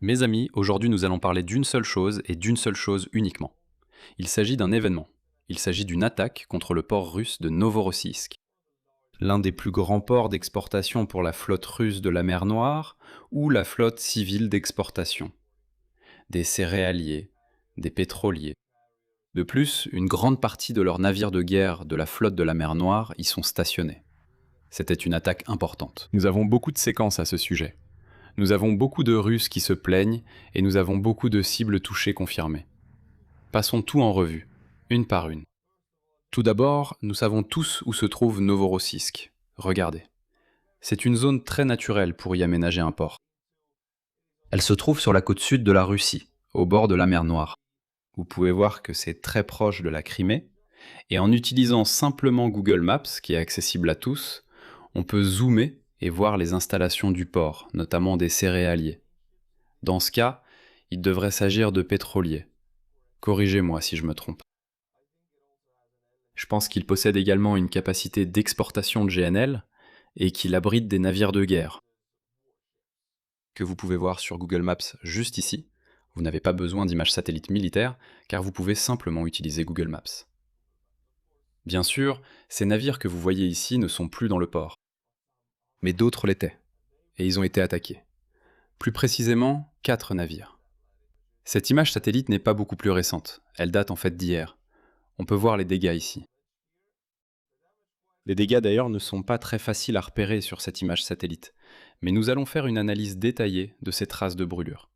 Mes amis, aujourd'hui nous allons parler d'une seule chose et d'une seule chose uniquement. Il s'agit d'un événement. Il s'agit d'une attaque contre le port russe de Novorossiysk. L'un des plus grands ports d'exportation pour la flotte russe de la mer Noire ou la flotte civile d'exportation. Des céréaliers, des pétroliers. De plus, une grande partie de leurs navires de guerre de la flotte de la mer Noire y sont stationnés. C'était une attaque importante. Nous avons beaucoup de séquences à ce sujet. Nous avons beaucoup de Russes qui se plaignent et nous avons beaucoup de cibles touchées confirmées. Passons tout en revue, une par une. Tout d'abord, nous savons tous où se trouve Novorossiysk. Regardez. C'est une zone très naturelle pour y aménager un port. Elle se trouve sur la côte sud de la Russie, au bord de la mer Noire. Vous pouvez voir que c'est très proche de la Crimée, et en utilisant simplement Google Maps, qui est accessible à tous, on peut zoomer et voir les installations du port, notamment des céréaliers. Dans ce cas, il devrait s'agir de pétroliers. Corrigez-moi si je me trompe. Je pense qu'il possède également une capacité d'exportation de GNL et qu'il abrite des navires de guerre, que vous pouvez voir sur Google Maps juste ici. Vous n'avez pas besoin d'images satellites militaires, car vous pouvez simplement utiliser Google Maps. Bien sûr, ces navires que vous voyez ici ne sont plus dans le port. Mais d'autres l'étaient, et ils ont été attaqués. Plus précisément, 4 navires. Cette image satellite n'est pas beaucoup plus récente, elle date en fait d'hier. On peut voir les dégâts ici. Les dégâts d'ailleurs ne sont pas très faciles à repérer sur cette image satellite, mais nous allons faire une analyse détaillée de ces traces de brûlure.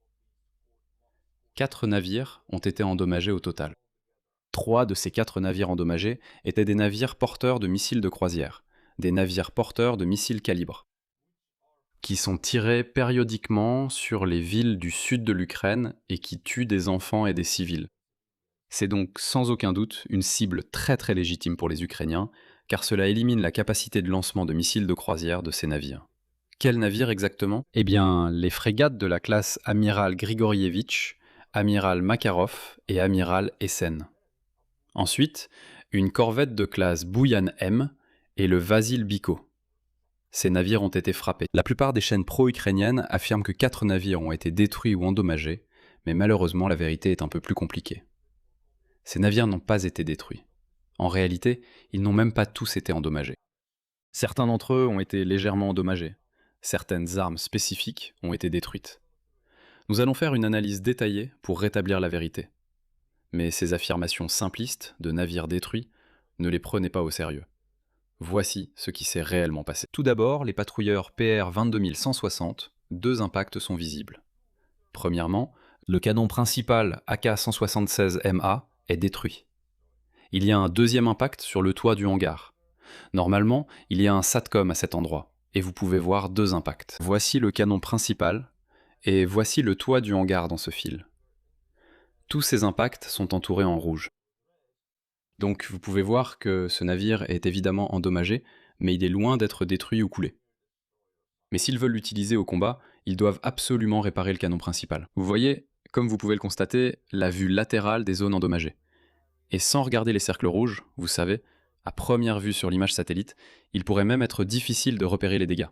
4 navires ont été endommagés au total. 3 de ces 4 navires endommagés étaient des navires porteurs de missiles de croisière, des navires porteurs de missiles calibre, qui sont tirés périodiquement sur les villes du sud de l'Ukraine et qui tuent des enfants et des civils. C'est donc sans aucun doute une cible très très légitime pour les Ukrainiens, car cela élimine la capacité de lancement de missiles de croisière de ces navires. Quels navires exactement ? Eh bien, les frégates de la classe Amiral Grigorievitch, Amiral Makarov et Amiral Essen. Ensuite, une corvette de classe Bouyan M et le Vasil Biko. Ces navires ont été frappés. La plupart des chaînes pro-ukrainiennes affirment que 4 navires ont été détruits ou endommagés, mais malheureusement la vérité est un peu plus compliquée. Ces navires n'ont pas été détruits. En réalité, ils n'ont même pas tous été endommagés. Certains d'entre eux ont été légèrement endommagés. Certaines armes spécifiques ont été détruites. Nous allons faire une analyse détaillée pour rétablir la vérité. Mais ces affirmations simplistes de navires détruits, ne les prenez pas au sérieux. Voici ce qui s'est réellement passé. Tout d'abord, les patrouilleurs PR 22160, 2 impacts sont visibles. Premièrement, le canon principal AK-176MA est détruit. Il y a un deuxième impact sur le toit du hangar. Normalement, il y a un SATCOM à cet endroit, et vous pouvez voir 2 impacts. Voici le canon principal, et voici le toit du hangar dans ce fil. Tous ces impacts sont entourés en rouge. Donc vous pouvez voir que ce navire est évidemment endommagé, mais il est loin d'être détruit ou coulé. Mais s'ils veulent l'utiliser au combat, ils doivent absolument réparer le canon principal. Vous voyez, comme vous pouvez le constater, la vue latérale des zones endommagées. Et sans regarder les cercles rouges, vous savez, à première vue sur l'image satellite, il pourrait même être difficile de repérer les dégâts.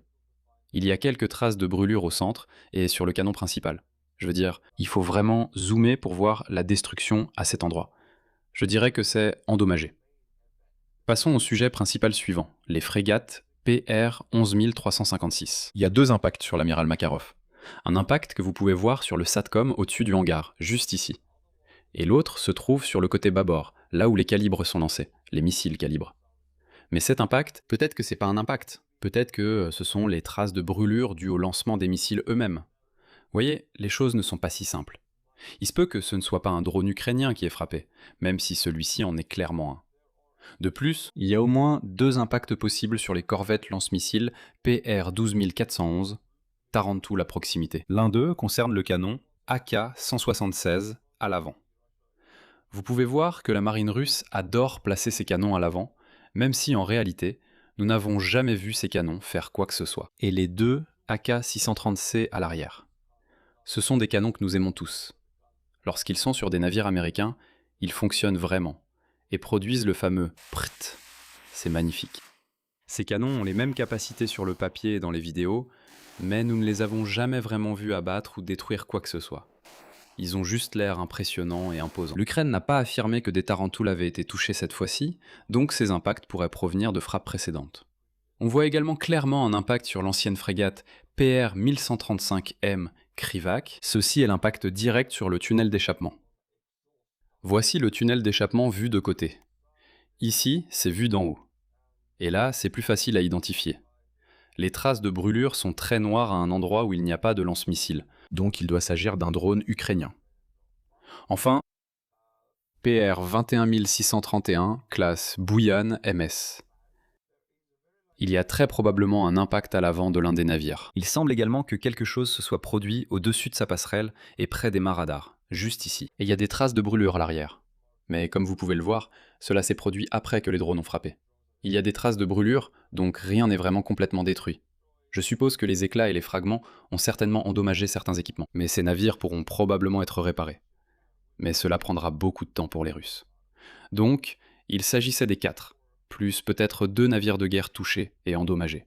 Il y a quelques traces de brûlure au centre et sur le canon principal. Je veux dire, il faut vraiment zoomer pour voir la destruction à cet endroit. Je dirais que c'est endommagé. Passons au sujet principal suivant, les frégates PR 11356. Il y a 2 impacts sur l'amiral Makarov. Un impact que vous pouvez voir sur le SATCOM au-dessus du hangar, juste ici. Et l'autre se trouve sur le côté bâbord, là où les calibres sont lancés, les missiles calibres. Mais cet impact, peut-être que c'est pas un impact, peut-être que ce sont les traces de brûlure dues au lancement des missiles eux-mêmes. Vous voyez, les choses ne sont pas si simples. Il se peut que ce ne soit pas un drone ukrainien qui est frappé, même si celui-ci en est clairement un. De plus, il y a au moins 2 impacts possibles sur les corvettes lance-missiles PR 12411, Tarantoul à proximité. L'un d'eux concerne le canon AK-176 à l'avant. Vous pouvez voir que la marine russe adore placer ses canons à l'avant, même si en réalité, nous n'avons jamais vu ces canons faire quoi que ce soit. Et les 2 AK-630C à l'arrière. Ce sont des canons que nous aimons tous. Lorsqu'ils sont sur des navires américains, ils fonctionnent vraiment et produisent le fameux PRT. C'est magnifique. Ces canons ont les mêmes capacités sur le papier et dans les vidéos, mais nous ne les avons jamais vraiment vus abattre ou détruire quoi que ce soit. Ils ont juste l'air impressionnants et imposants. L'Ukraine n'a pas affirmé que des tarentules avaient été touchées cette fois-ci, donc ces impacts pourraient provenir de frappes précédentes. On voit également clairement un impact sur l'ancienne frégate PR 1135M Krivak. Ceci est l'impact direct sur le tunnel d'échappement. Voici le tunnel d'échappement vu de côté. Ici, c'est vu d'en haut. Et là, c'est plus facile à identifier. Les traces de brûlure sont très noires à un endroit où il n'y a pas de lance-missile, donc il doit s'agir d'un drone ukrainien. Enfin, PR 21631, classe Bouyan MS. Il y a très probablement un impact à l'avant de l'un des navires. Il semble également que quelque chose se soit produit au-dessus de sa passerelle et près des mâts radars, juste ici. Et il y a des traces de brûlure à l'arrière. Mais comme vous pouvez le voir, cela s'est produit après que les drones ont frappé. Il y a des traces de brûlure, donc rien n'est vraiment complètement détruit. Je suppose que les éclats et les fragments ont certainement endommagé certains équipements, mais ces navires pourront probablement être réparés. Mais cela prendra beaucoup de temps pour les Russes. Donc, il s'agissait des 4, plus peut-être 2 navires de guerre touchés et endommagés.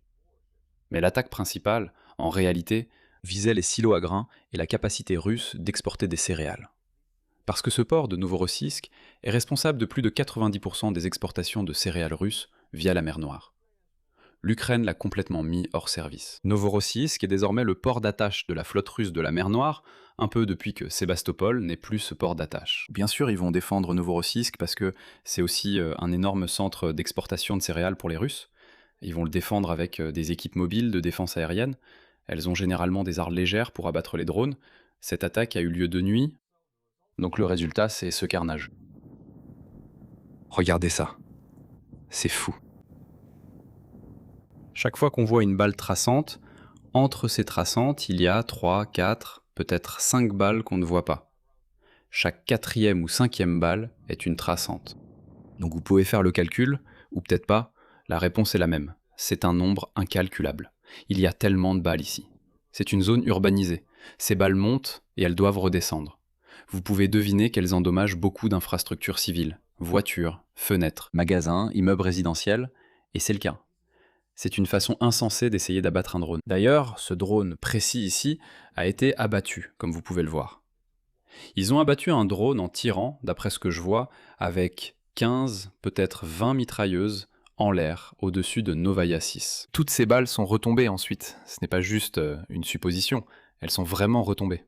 Mais l'attaque principale, en réalité, visait les silos à grains et la capacité russe d'exporter des céréales. Parce que ce port de Novorossiysk est responsable de plus de 90% des exportations de céréales russes via la mer Noire. L'Ukraine l'a complètement mis hors service. Novorossiysk est désormais le port d'attache de la flotte russe de la mer Noire, un peu depuis que Sébastopol n'est plus ce port d'attache. Bien sûr, ils vont défendre Novorossiysk parce que c'est aussi un énorme centre d'exportation de céréales pour les Russes. Ils vont le défendre avec des équipes mobiles de défense aérienne. Elles ont généralement des armes légères pour abattre les drones. Cette attaque a eu lieu de nuit, donc le résultat, c'est ce carnage. Regardez ça. C'est fou. Chaque fois qu'on voit une balle traçante, entre ces traçantes, il y a 3, 4, peut-être 5 balles qu'on ne voit pas. Chaque 4e ou 5e balle est une traçante. Donc vous pouvez faire le calcul, ou peut-être pas, la réponse est la même. C'est un nombre incalculable. Il y a tellement de balles ici. C'est une zone urbanisée. Ces balles montent et elles doivent redescendre. Vous pouvez deviner qu'elles endommagent beaucoup d'infrastructures civiles, voitures, fenêtres, magasins, immeubles résidentiels, et c'est le cas. C'est une façon insensée d'essayer d'abattre un drone. D'ailleurs, ce drone précis ici a été abattu, comme vous pouvez le voir. Ils ont abattu un drone en tirant, d'après ce que je vois, avec 15, peut-être 20 mitrailleuses en l'air, au-dessus de Novaya 6. Toutes ces balles sont retombées ensuite. Ce n'est pas juste une supposition, elles sont vraiment retombées.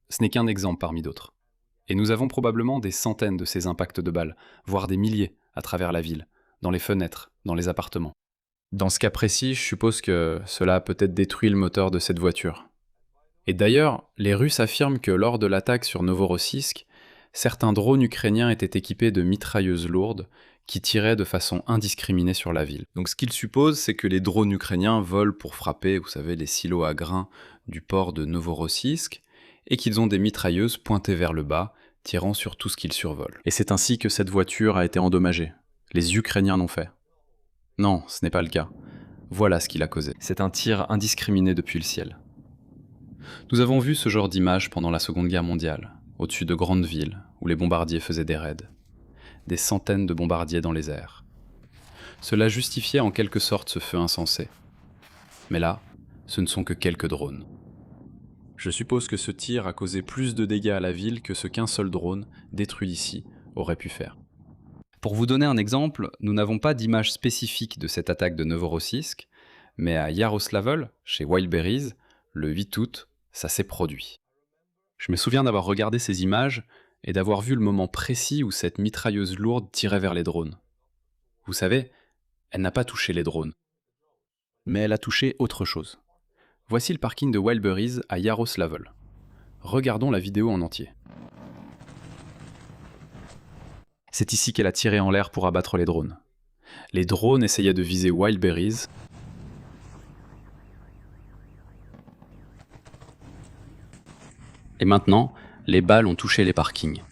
Ce n'est qu'un exemple parmi d'autres. Et nous avons probablement des centaines de ces impacts de balles, voire des milliers, à travers la ville, dans les fenêtres, dans les appartements. Dans ce cas précis, je suppose que cela a peut-être détruit le moteur de cette voiture. Et d'ailleurs, les Russes affirment que lors de l'attaque sur Novorossiysk, certains drones ukrainiens étaient équipés de mitrailleuses lourdes qui tiraient de façon indiscriminée sur la ville. Donc ce qu'ils supposent, c'est que les drones ukrainiens volent pour frapper, vous savez, les silos à grains du port de Novorossiysk, et qu'ils ont des mitrailleuses pointées vers le bas, tirant sur tout ce qu'ils survolent. Et c'est ainsi que cette voiture a été endommagée. Les Ukrainiens l'ont fait. Non, ce n'est pas le cas. Voilà ce qui l'a causé. C'est un tir indiscriminé depuis le ciel. Nous avons vu ce genre d'image pendant la Seconde Guerre mondiale, au-dessus de grandes villes, où les bombardiers faisaient des raids. Des centaines de bombardiers dans les airs. Cela justifiait en quelque sorte ce feu insensé. Mais là, ce ne sont que quelques drones. Je suppose que ce tir a causé plus de dégâts à la ville que ce qu'un seul drone, détruit ici, aurait pu faire. Pour vous donner un exemple, nous n'avons pas d'image spécifique de cette attaque de Novorossiysk, mais à Yaroslavl, chez Wildberries, le 8 août, ça s'est produit. Je me souviens d'avoir regardé ces images et d'avoir vu le moment précis où cette mitrailleuse lourde tirait vers les drones. Vous savez, elle n'a pas touché les drones, mais elle a touché autre chose. Voici le parking de Wildberries à Yaroslavl. Regardons la vidéo en entier. C'est ici qu'elle a tiré en l'air pour abattre les drones. Les drones essayaient de viser Wildberries. Et maintenant, les balles ont touché les parkings.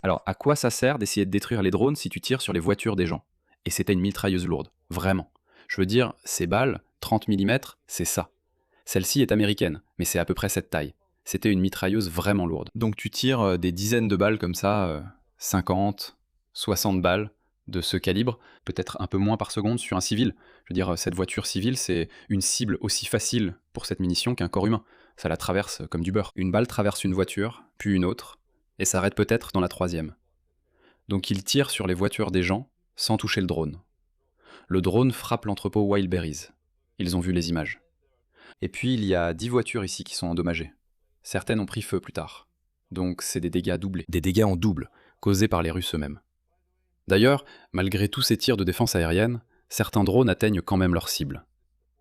Alors, à quoi ça sert d'essayer de détruire les drones si tu tires sur les voitures des gens? Et c'était une mitrailleuse lourde, vraiment. Je veux dire, ces balles, 30 mm, c'est ça. Celle-ci est américaine, mais c'est à peu près cette taille. C'était une mitrailleuse vraiment lourde. Donc tu tires des dizaines de balles comme ça, 50, 60 balles, de ce calibre, peut-être un peu moins par seconde sur un civil. Je veux dire, cette voiture civile, c'est une cible aussi facile pour cette munition qu'un corps humain. Ça la traverse comme du beurre. Une balle traverse une voiture, puis une autre, et s'arrête peut-être dans la troisième. Donc il tire sur les voitures des gens sans toucher le drone. Le drone frappe l'entrepôt Wildberries. Ils ont vu les images. Et puis il y a 10 voitures ici qui sont endommagées. Certaines ont pris feu plus tard. Donc c'est des dégâts doublés. Des dégâts en double, causés par les Russes eux-mêmes. D'ailleurs, malgré tous ces tirs de défense aérienne, certains drones atteignent quand même leur cible.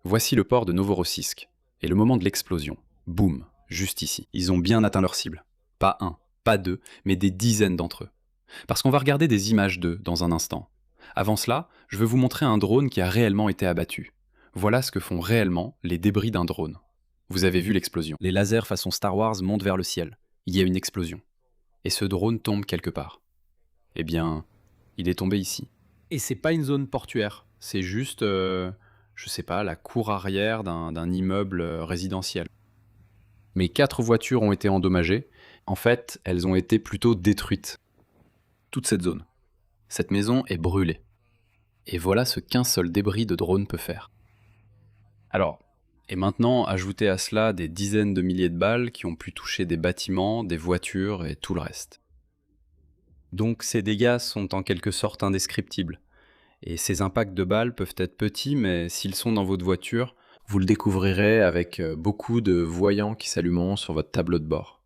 Voici le port de Novorossiysk, et le moment de l'explosion. Boum, juste ici. Ils ont bien atteint leur cible. Pas un, pas deux, mais des dizaines d'entre eux. Parce qu'on va regarder des images d'eux dans un instant. Avant cela, je veux vous montrer un drone qui a réellement été abattu. Voilà ce que font réellement les débris d'un drone. Vous avez vu l'explosion. Les lasers façon Star Wars montent vers le ciel. Il y a une explosion. Et ce drone tombe quelque part. Eh bien, il est tombé ici. Et c'est pas une zone portuaire. C'est juste, je sais pas, la cour arrière d'un immeuble résidentiel. Mais 4 voitures ont été endommagées. En fait, elles ont été plutôt détruites. Toute cette zone. Cette maison est brûlée. Et voilà ce qu'un seul débris de drone peut faire. Alors, et maintenant, ajoutez à cela des dizaines de milliers de balles qui ont pu toucher des bâtiments, des voitures et tout le reste. Donc ces dégâts sont en quelque sorte indescriptibles. Et ces impacts de balles peuvent être petits, mais s'ils sont dans votre voiture, vous le découvrirez avec beaucoup de voyants qui s'allumeront sur votre tableau de bord.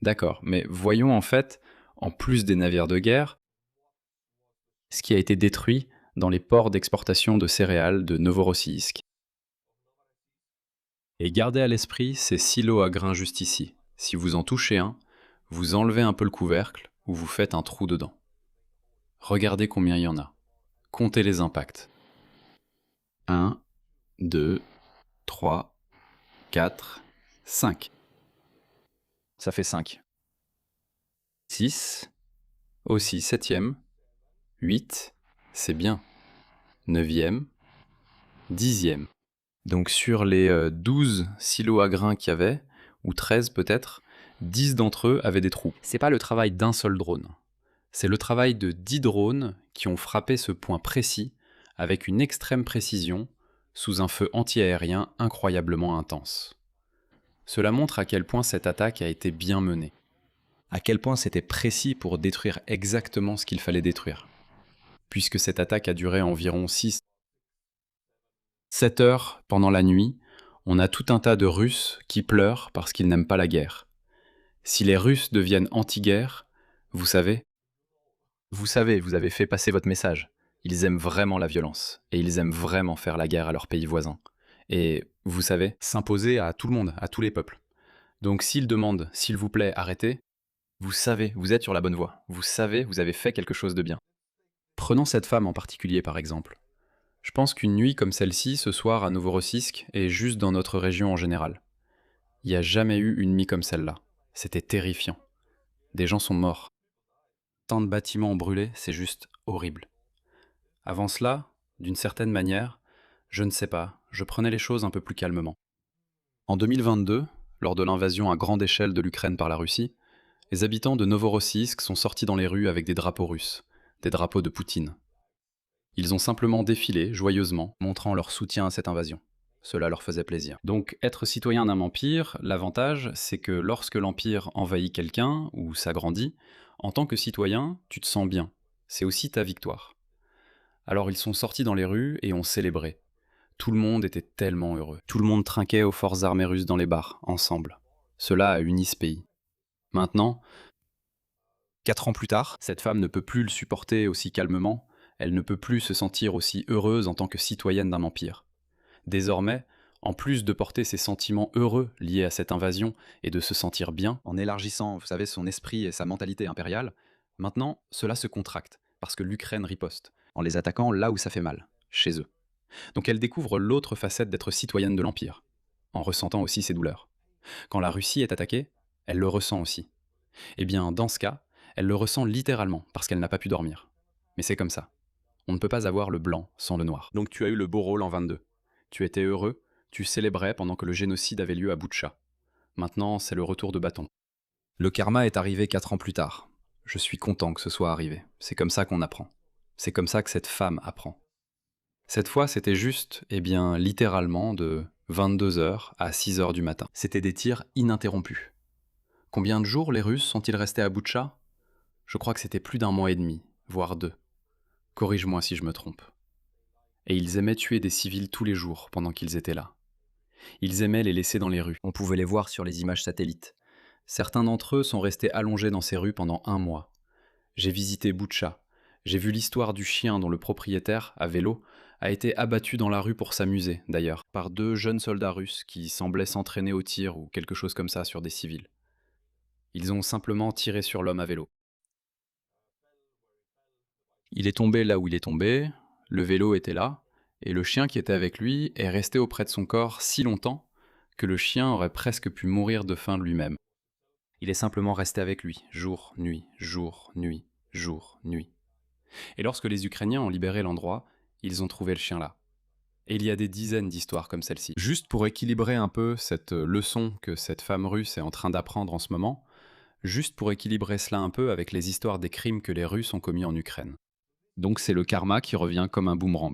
D'accord, mais voyons en fait, en plus des navires de guerre, ce qui a été détruit dans les ports d'exportation de céréales de Novorossiysk. Et gardez à l'esprit ces silos à grains juste ici. Si vous en touchez un, vous enlevez un peu le couvercle ou vous faites un trou dedans. Regardez combien il y en a. Comptez les impacts. 1, 2, 3, 4, 5. Ça fait 5. 6. Aussi 7e. 8. C'est bien. 9e. 10e. Donc sur les 12 silos à grains qu'il y avait, ou 13 peut-être, 10 d'entre eux avaient des trous. C'est pas le travail d'un seul drone. C'est le travail de 10 drones qui ont frappé ce point précis avec une extrême précision sous un feu antiaérien incroyablement intense. Cela montre à quel point cette attaque a été bien menée. À quel point c'était précis pour détruire exactement ce qu'il fallait détruire. Puisque cette attaque a duré environ 7 heures pendant la nuit, on a tout un tas de Russes qui pleurent parce qu'ils n'aiment pas la guerre. Si les Russes deviennent anti-guerre, vous savez, vous avez fait passer votre message. Ils aiment vraiment la violence, et ils aiment vraiment faire la guerre à leurs pays voisins. Et, vous savez, s'imposer à tout le monde, à tous les peuples. Donc s'ils demandent, s'il vous plaît, arrêtez, vous savez, vous êtes sur la bonne voie. Vous savez, vous avez fait quelque chose de bien. Prenons cette femme en particulier, par exemple. Je pense qu'une nuit comme celle-ci, ce soir à Novorossiysk, est juste dans notre région en général. Il n'y a jamais eu une nuit comme celle-là. C'était terrifiant. Des gens sont morts. Tant de bâtiments ont brûlé, c'est juste horrible. Avant cela, d'une certaine manière, je ne sais pas, je prenais les choses un peu plus calmement. En 2022, lors de l'invasion à grande échelle de l'Ukraine par la Russie, les habitants de Novorossiysk sont sortis dans les rues avec des drapeaux russes, des drapeaux de Poutine. Ils ont simplement défilé joyeusement, montrant leur soutien à cette invasion. Cela leur faisait plaisir. Donc, être citoyen d'un empire, l'avantage, c'est que lorsque l'empire envahit quelqu'un, ou s'agrandit, en tant que citoyen, tu te sens bien. C'est aussi ta victoire. Alors ils sont sortis dans les rues et ont célébré. Tout le monde était tellement heureux. Tout le monde trinquait aux forces armées russes dans les bars, ensemble. Cela a uni ce pays. Maintenant, 4 ans plus tard, cette femme ne peut plus le supporter aussi calmement, elle ne peut plus se sentir aussi heureuse en tant que citoyenne d'un empire. Désormais, en plus de porter ses sentiments heureux liés à cette invasion et de se sentir bien, en élargissant, vous savez, son esprit et sa mentalité impériale, maintenant, cela se contracte, parce que l'Ukraine riposte, en les attaquant là où ça fait mal, chez eux. Donc elle découvre l'autre facette d'être citoyenne de l'Empire, en ressentant aussi ses douleurs. Quand la Russie est attaquée, elle le ressent aussi. Eh bien, dans ce cas, elle le ressent littéralement, parce qu'elle n'a pas pu dormir. Mais c'est comme ça. On ne peut pas avoir le blanc sans le noir. Donc tu as eu le beau rôle en 22. Tu étais heureux, tu célébrais pendant que le génocide avait lieu à Boutcha. Maintenant, c'est le retour de bâton. Le karma est arrivé 4 ans plus tard. Je suis content que ce soit arrivé. C'est comme ça qu'on apprend. C'est comme ça que cette femme apprend. Cette fois, c'était juste, littéralement de 22 h à 6 h du matin. C'était des tirs ininterrompus. Combien de jours les Russes sont-ils restés à Boutcha? Je crois que c'était plus d'un mois et demi, voire 2. Corrige-moi si je me trompe. Et ils aimaient tuer des civils tous les jours pendant qu'ils étaient là. Ils aimaient les laisser dans les rues. On pouvait les voir sur les images satellites. Certains d'entre eux sont restés allongés dans ces rues pendant 1 mois. J'ai visité Boutcha. J'ai vu l'histoire du chien dont le propriétaire, à vélo, a été abattu dans la rue pour s'amuser, d'ailleurs, par 2 jeunes soldats russes qui semblaient s'entraîner au tir ou quelque chose comme ça sur des civils. Ils ont simplement tiré sur l'homme à vélo. Il est tombé là où il est tombé, le vélo était là, et le chien qui était avec lui est resté auprès de son corps si longtemps que le chien aurait presque pu mourir de faim lui-même. Il est simplement resté avec lui, jour, nuit, jour, nuit, jour, nuit. Et lorsque les Ukrainiens ont libéré l'endroit, ils ont trouvé le chien là. Et il y a des dizaines d'histoires comme celle-ci. Juste pour équilibrer un peu cette leçon que cette femme russe est en train d'apprendre en ce moment, juste pour équilibrer cela un peu avec les histoires des crimes que les Russes ont commis en Ukraine. Donc c'est le karma qui revient comme un boomerang.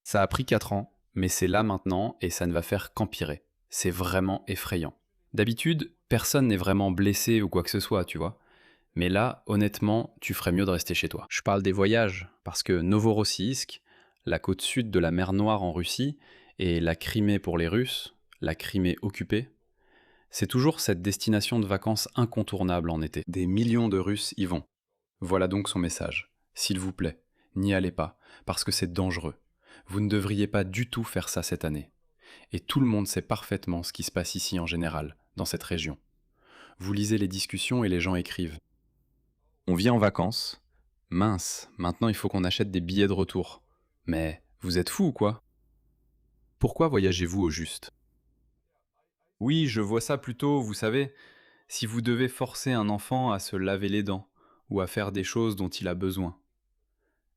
Ça a pris 4 ans, mais c'est là maintenant et ça ne va faire qu'empirer. C'est vraiment effrayant. D'habitude, personne n'est vraiment blessé ou quoi que ce soit, tu vois. Mais là, honnêtement, tu ferais mieux de rester chez toi. Je parle des voyages, parce que Novorossiysk, la côte sud de la mer Noire en Russie, et la Crimée pour les Russes, la Crimée occupée, c'est toujours cette destination de vacances incontournable en été. Des millions de Russes y vont. Voilà donc son message. S'il vous plaît, n'y allez pas, parce que c'est dangereux. Vous ne devriez pas du tout faire ça cette année. Et tout le monde sait parfaitement ce qui se passe ici en général, dans cette région. Vous lisez les discussions et les gens écrivent. On vient en vacances. Mince, maintenant il faut qu'on achète des billets de retour. Mais vous êtes fous ou quoi? Pourquoi voyagez-vous au juste? Oui, je vois ça plutôt, vous savez, si vous devez forcer un enfant à se laver les dents, ou à faire des choses dont il a besoin.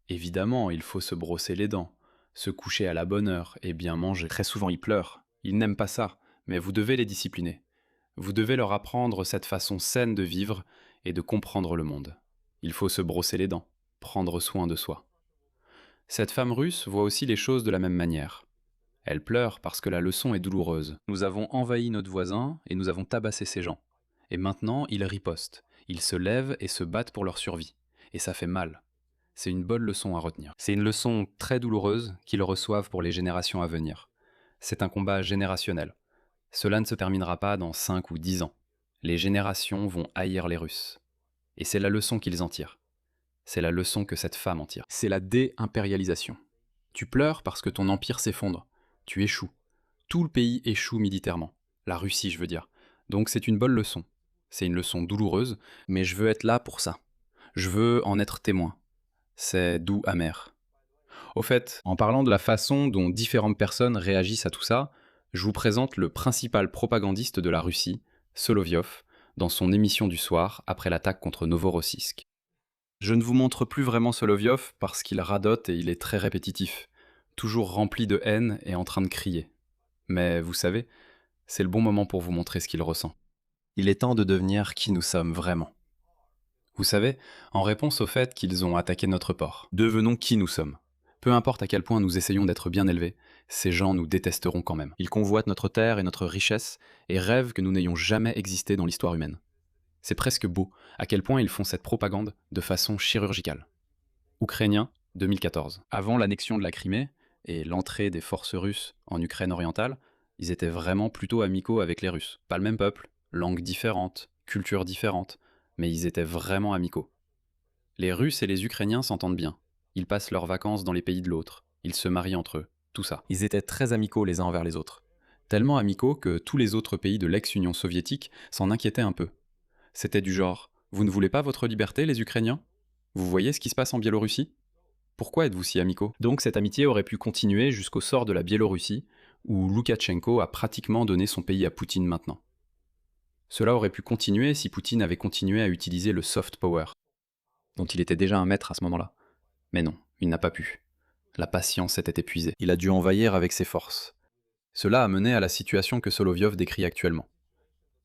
Évidemment, il faut se brosser les dents, se coucher à la bonne heure et bien manger. Très souvent, ils pleurent. Ils n'aiment pas ça, mais vous devez les discipliner. Vous devez leur apprendre cette façon saine de vivre et de comprendre le monde. Il faut se brosser les dents, prendre soin de soi. Cette femme russe voit aussi les choses de la même manière. Elle pleure parce que la leçon est douloureuse. Nous avons envahi notre voisin et nous avons tabassé ces gens. Et maintenant, ils ripostent. Ils se lèvent et se battent pour leur survie. Et ça fait mal. C'est une bonne leçon à retenir. C'est une leçon très douloureuse qu'ils reçoivent pour les générations à venir. C'est un combat générationnel. Cela ne se terminera pas dans 5 ou 10 ans. Les générations vont haïr les Russes. Et c'est la leçon qu'ils en tirent. C'est la leçon que cette femme en tire. C'est la déimpérialisation. Tu pleures parce que ton empire s'effondre. Tu échoues. Tout le pays échoue militairement. La Russie, je veux dire. Donc c'est une bonne leçon. C'est une leçon douloureuse, mais je veux être là pour ça. Je veux en être témoin. C'est doux amer. Au fait, en parlant de la façon dont différentes personnes réagissent à tout ça, je vous présente le principal propagandiste de la Russie, Solovyov, dans son émission du soir après l'attaque contre Novorossiysk. Je ne vous montre plus vraiment Solovyov parce qu'il radote et il est très répétitif, toujours rempli de haine et en train de crier. Mais vous savez, c'est le bon moment pour vous montrer ce qu'il ressent. Il est temps de devenir qui nous sommes vraiment. Vous savez, en réponse au fait qu'ils ont attaqué notre port, devenons qui nous sommes. Peu importe à quel point nous essayons d'être bien élevés, ces gens nous détesteront quand même. Ils convoitent notre terre et notre richesse et rêvent que nous n'ayons jamais existé dans l'histoire humaine. C'est presque beau à quel point ils font cette propagande de façon chirurgicale. Ukrainiens, 2014. Avant l'annexion de la Crimée et l'entrée des forces russes en Ukraine orientale, ils étaient vraiment plutôt amicaux avec les Russes. Pas le même peuple, langue différente, culture différente, mais ils étaient vraiment amicaux. Les Russes et les Ukrainiens s'entendent bien. Ils passent leurs vacances dans les pays de l'autre. Ils se marient entre eux. Tout ça. Ils étaient très amicaux les uns envers les autres. Tellement amicaux que tous les autres pays de l'ex-Union soviétique s'en inquiétaient un peu. C'était du genre « Vous ne voulez pas votre liberté, les Ukrainiens ? Vous voyez ce qui se passe en Biélorussie ? Pourquoi êtes-vous si amicaux ?» Donc cette amitié aurait pu continuer jusqu'au sort de la Biélorussie, où Loukachenko a pratiquement donné son pays à Poutine maintenant. Cela aurait pu continuer si Poutine avait continué à utiliser le soft power, dont il était déjà un maître à ce moment-là. Mais non, il n'a pas pu. La patience s'était épuisée. Il a dû envahir avec ses forces. Cela a mené à la situation que Solovyov décrit actuellement.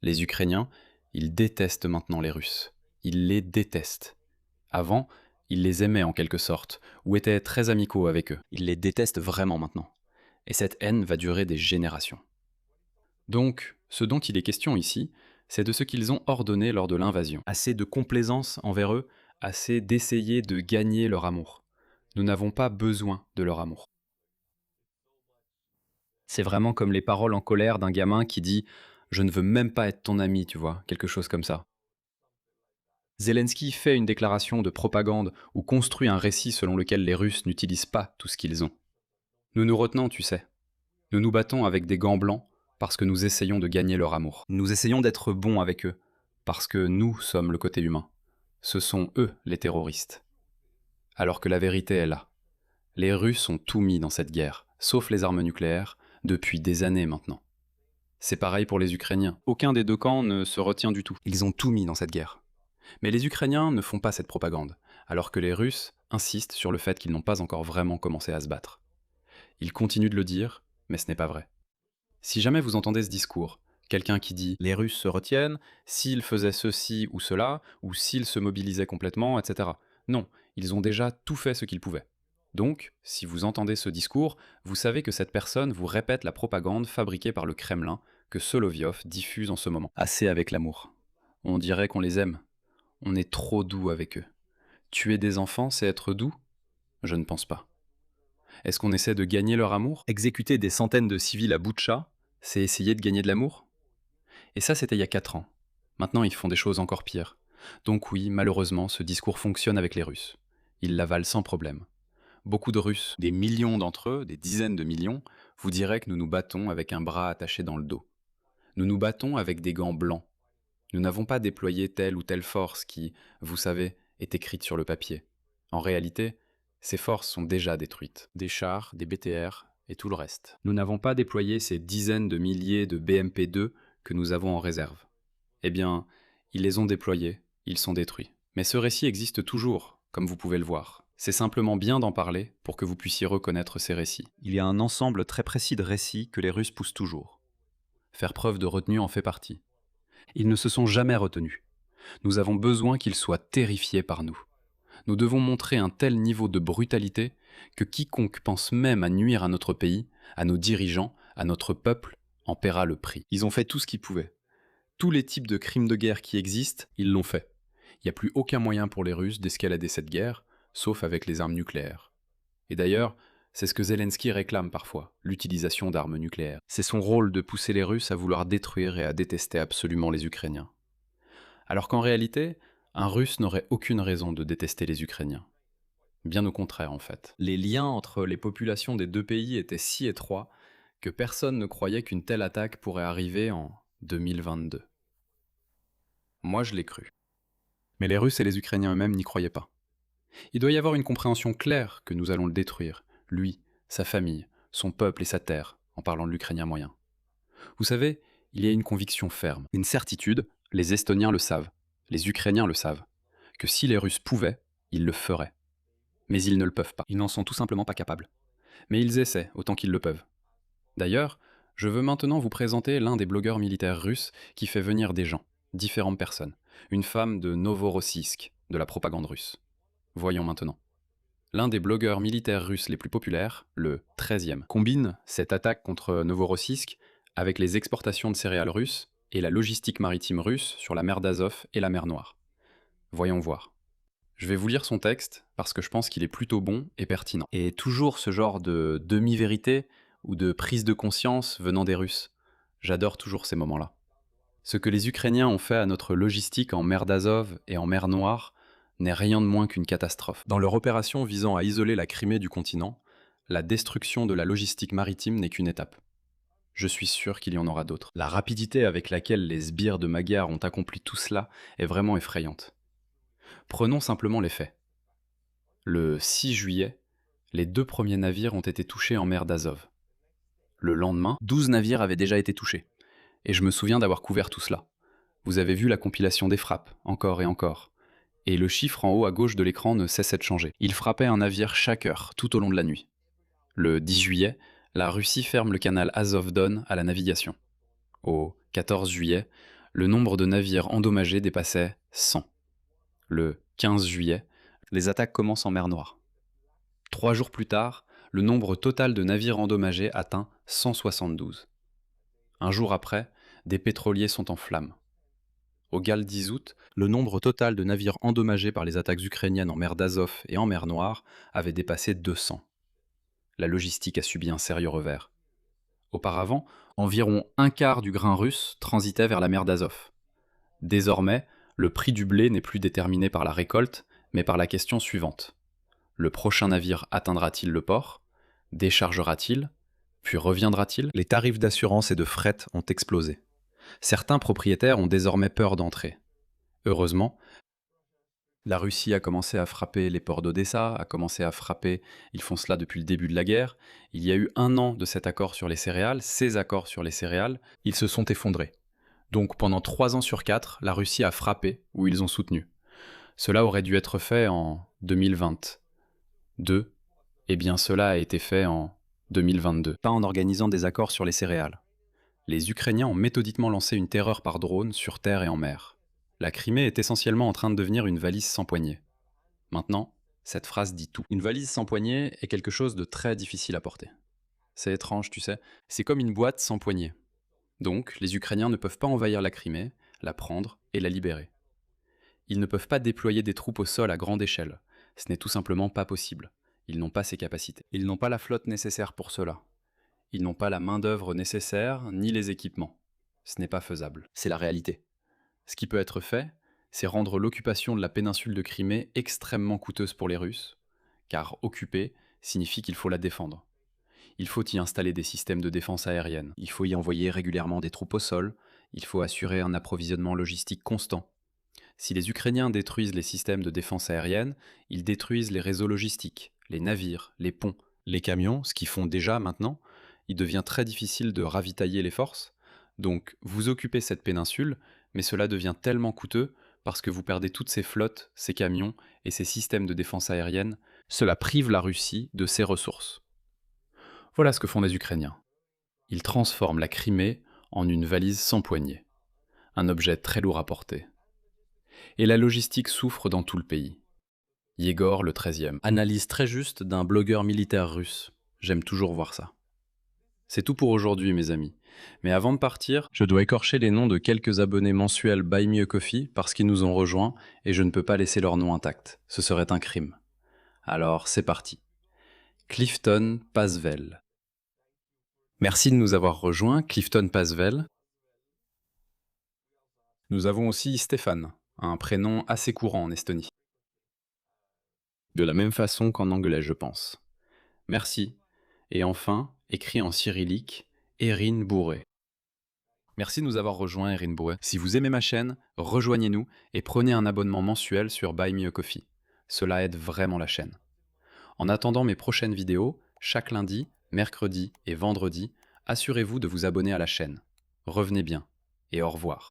Les Ukrainiens, ils détestent maintenant les Russes. Ils les détestent. Avant, Ils les aimaient en quelque sorte, ou étaient très amicaux avec eux. Ils les détestent vraiment maintenant. Et cette haine va durer des générations. Donc, ce dont il est question ici, c'est de ce qu'ils ont ordonné lors de l'invasion. Assez de complaisance envers eux, assez d'essayer de gagner leur amour. Nous n'avons pas besoin de leur amour. C'est vraiment comme les paroles en colère d'un gamin qui dit « Je ne veux même pas être ton ami », tu vois, quelque chose comme ça. Zelensky fait une déclaration de propagande ou construit un récit selon lequel les Russes n'utilisent pas tout ce qu'ils ont. Nous nous retenons, tu sais. Nous nous battons avec des gants blancs parce que nous essayons de gagner leur amour. Nous essayons d'être bons avec eux parce que nous sommes le côté humain. Ce sont eux les terroristes. Alors que la vérité est là. Les Russes ont tout mis dans cette guerre, sauf les armes nucléaires, depuis des années maintenant. C'est pareil pour les Ukrainiens. Aucun des deux camps ne se retient du tout. Ils ont tout mis dans cette guerre. Mais les Ukrainiens ne font pas cette propagande, alors que les Russes insistent sur le fait qu'ils n'ont pas encore vraiment commencé à se battre. Ils continuent de le dire, mais ce n'est pas vrai. Si jamais vous entendez ce discours, quelqu'un qui dit « les Russes se retiennent, s'ils faisaient ceci ou cela, ou s'ils se mobilisaient complètement, etc. » Non, ils ont déjà tout fait ce qu'ils pouvaient. Donc, si vous entendez ce discours, vous savez que cette personne vous répète la propagande fabriquée par le Kremlin que Solovyov diffuse en ce moment. Assez avec l'amour. On dirait qu'on les aime. On est trop doux avec eux. Tuer des enfants, c'est être doux? Je ne pense pas. Est-ce qu'on essaie de gagner leur amour? Exécuter des centaines de civils à Boutcha, c'est essayer de gagner de l'amour? Et ça, c'était il y a 4 ans. Maintenant, ils font des choses encore pires. Donc oui, malheureusement, ce discours fonctionne avec les Russes. Ils l'avalent sans problème. Beaucoup de Russes, des millions d'entre eux, des dizaines de millions, vous diraient que nous nous battons avec un bras attaché dans le dos. Nous nous battons avec des gants blancs. Nous n'avons pas déployé telle ou telle force qui, vous savez, est écrite sur le papier. En réalité, ces forces sont déjà détruites. Des chars, des BTR et tout le reste. Nous n'avons pas déployé ces dizaines de milliers de BMP-2 que nous avons en réserve. Eh bien, ils les ont déployés, ils sont détruits. Mais ce récit existe toujours, comme vous pouvez le voir. C'est simplement bien d'en parler pour que vous puissiez reconnaître ces récits. Il y a un ensemble très précis de récits que les Russes poussent toujours. Faire preuve de retenue en fait partie. Ils ne se sont jamais retenus. Nous avons besoin qu'ils soient terrifiés par nous. Nous devons montrer un tel niveau de brutalité que quiconque pense même à nuire à notre pays, à nos dirigeants, à notre peuple, en paiera le prix. Ils ont fait tout ce qu'ils pouvaient. Tous les types de crimes de guerre qui existent, ils l'ont fait. Il n'y a plus aucun moyen pour les Russes d'escalader cette guerre, sauf avec les armes nucléaires. Et d'ailleurs, c'est ce que Zelensky réclame parfois, l'utilisation d'armes nucléaires. C'est son rôle de pousser les Russes à vouloir détruire et à détester absolument les Ukrainiens. Alors qu'en réalité, un Russe n'aurait aucune raison de détester les Ukrainiens. Bien au contraire, en fait. Les liens entre les populations des deux pays étaient si étroits que personne ne croyait qu'une telle attaque pourrait arriver en 2022. Moi, je l'ai cru. Mais les Russes et les Ukrainiens eux-mêmes n'y croyaient pas. Il doit y avoir une compréhension claire que nous allons le détruire, lui, sa famille, son peuple et sa terre, en parlant de l'Ukrainien moyen. Vous savez, il y a une conviction ferme, une certitude, les Estoniens le savent, les Ukrainiens le savent, que si les Russes pouvaient, ils le feraient. Mais ils ne le peuvent pas, ils n'en sont tout simplement pas capables. Mais ils essaient autant qu'ils le peuvent. D'ailleurs, je veux maintenant vous présenter l'un des blogueurs militaires russes qui fait venir des gens, différentes personnes, une femme de Novorossiysk, de la propagande russe. Voyons maintenant. L'un des blogueurs militaires russes les plus populaires, le 13e, combine cette attaque contre Novorossiysk avec les exportations de céréales russes et la logistique maritime russe sur la mer d'Azov et la mer Noire. Voyons voir. Je vais vous lire son texte parce que je pense qu'il est plutôt bon et pertinent. Et toujours ce genre de demi-vérité ou de prise de conscience venant des Russes. J'adore toujours ces moments-là. Ce que les Ukrainiens ont fait à notre logistique en mer d'Azov et en mer Noire n'est rien de moins qu'une catastrophe. Dans leur opération visant à isoler la Crimée du continent, la destruction de la logistique maritime n'est qu'une étape. Je suis sûr qu'il y en aura d'autres. La rapidité avec laquelle les sbires de Magyar ont accompli tout cela est vraiment effrayante. Prenons simplement les faits. Le 6 juillet, les 2 premiers navires ont été touchés en mer d'Azov. Le lendemain, 12 navires avaient déjà été touchés. Et je me souviens d'avoir couvert tout cela. Vous avez vu la compilation des frappes, encore et encore. Et le chiffre en haut à gauche de l'écran ne cessait de changer. Il frappait un navire chaque heure, tout au long de la nuit. Le 10 juillet, la Russie ferme le canal Azov-Don à la navigation. Au 14 juillet, le nombre de navires endommagés dépassait 100. Le 15 juillet, Les attaques commencent en mer Noire. 3 jours plus tard, le nombre total de navires endommagés atteint 172. Un jour après, des pétroliers sont en flammes. Au GAL 10 août, le nombre total de navires endommagés par les attaques ukrainiennes en mer d'Azov et en mer Noire avait dépassé 200. La logistique a subi un sérieux revers. Auparavant, environ un quart du grain russe transitait vers la mer d'Azov. Désormais, le prix du blé n'est plus déterminé par la récolte, mais par la question suivante. Le prochain navire atteindra-t-il le port? Déchargera-t-il? Puis reviendra-t-il? Les tarifs d'assurance et de fret ont explosé. Certains propriétaires ont désormais peur d'entrer. Heureusement, la Russie a commencé à frapper les ports d'Odessa, ils font cela depuis le début de la guerre. Il y a eu 1 an de cet accord sur les céréales, ces accords sur les céréales, ils se sont effondrés. Donc pendant 3 ans sur 4, la Russie a frappé ou ils ont soutenu. Cela aurait dû être fait en 2022, eh bien cela a été fait en 2022, pas en organisant des accords sur les céréales. Les Ukrainiens ont méthodiquement lancé une terreur par drone sur terre et en mer. La Crimée est essentiellement en train de devenir une valise sans poignée. Maintenant, cette phrase dit tout. Une valise sans poignée est quelque chose de très difficile à porter. C'est étrange, tu sais, c'est comme une boîte sans poignée. Donc, les Ukrainiens ne peuvent pas envahir la Crimée, la prendre et la libérer. Ils ne peuvent pas déployer des troupes au sol à grande échelle. Ce n'est tout simplement pas possible. Ils n'ont pas ces capacités. Ils n'ont pas la flotte nécessaire pour cela. Ils n'ont pas la main-d'œuvre nécessaire, ni les équipements. Ce n'est pas faisable. C'est la réalité. Ce qui peut être fait, c'est rendre l'occupation de la péninsule de Crimée extrêmement coûteuse pour les Russes, car occuper signifie qu'il faut la défendre. Il faut y installer des systèmes de défense aérienne, il faut y envoyer régulièrement des troupes au sol, il faut assurer un approvisionnement logistique constant. Si les Ukrainiens détruisent les systèmes de défense aérienne, ils détruisent les réseaux logistiques, les navires, les ponts, les camions, ce qu'ils font déjà maintenant. Il devient très difficile de ravitailler les forces. Donc, vous occupez cette péninsule, mais cela devient tellement coûteux parce que vous perdez toutes ces flottes, ces camions et ces systèmes de défense aérienne. Cela prive la Russie de ses ressources. Voilà ce que font les Ukrainiens. Ils transforment la Crimée en une valise sans poignée. Un objet très lourd à porter. Et la logistique souffre dans tout le pays. Yegor, le 13e, analyse très juste d'un blogueur militaire russe. J'aime toujours voir ça. C'est tout pour aujourd'hui, mes amis. Mais avant de partir, je dois écorcher les noms de quelques abonnés mensuels Buy Me a Coffee parce qu'ils nous ont rejoints et je ne peux pas laisser leur nom intact. Ce serait un crime. Alors, c'est parti. Clifton Pasvel. Merci de nous avoir rejoints, Clifton Pasvel. Nous avons aussi Stéphane, un prénom assez courant en Estonie. De la même façon qu'en anglais, je pense. Merci. Et enfin, écrit en cyrillique, Erin Bourré. Merci de nous avoir rejoints, Erin Bourré. Si vous aimez ma chaîne, rejoignez-nous et prenez un abonnement mensuel sur Buy Me a Coffee. Cela aide vraiment la chaîne. En attendant mes prochaines vidéos, chaque lundi, mercredi et vendredi, assurez-vous de vous abonner à la chaîne. Revenez bien et au revoir.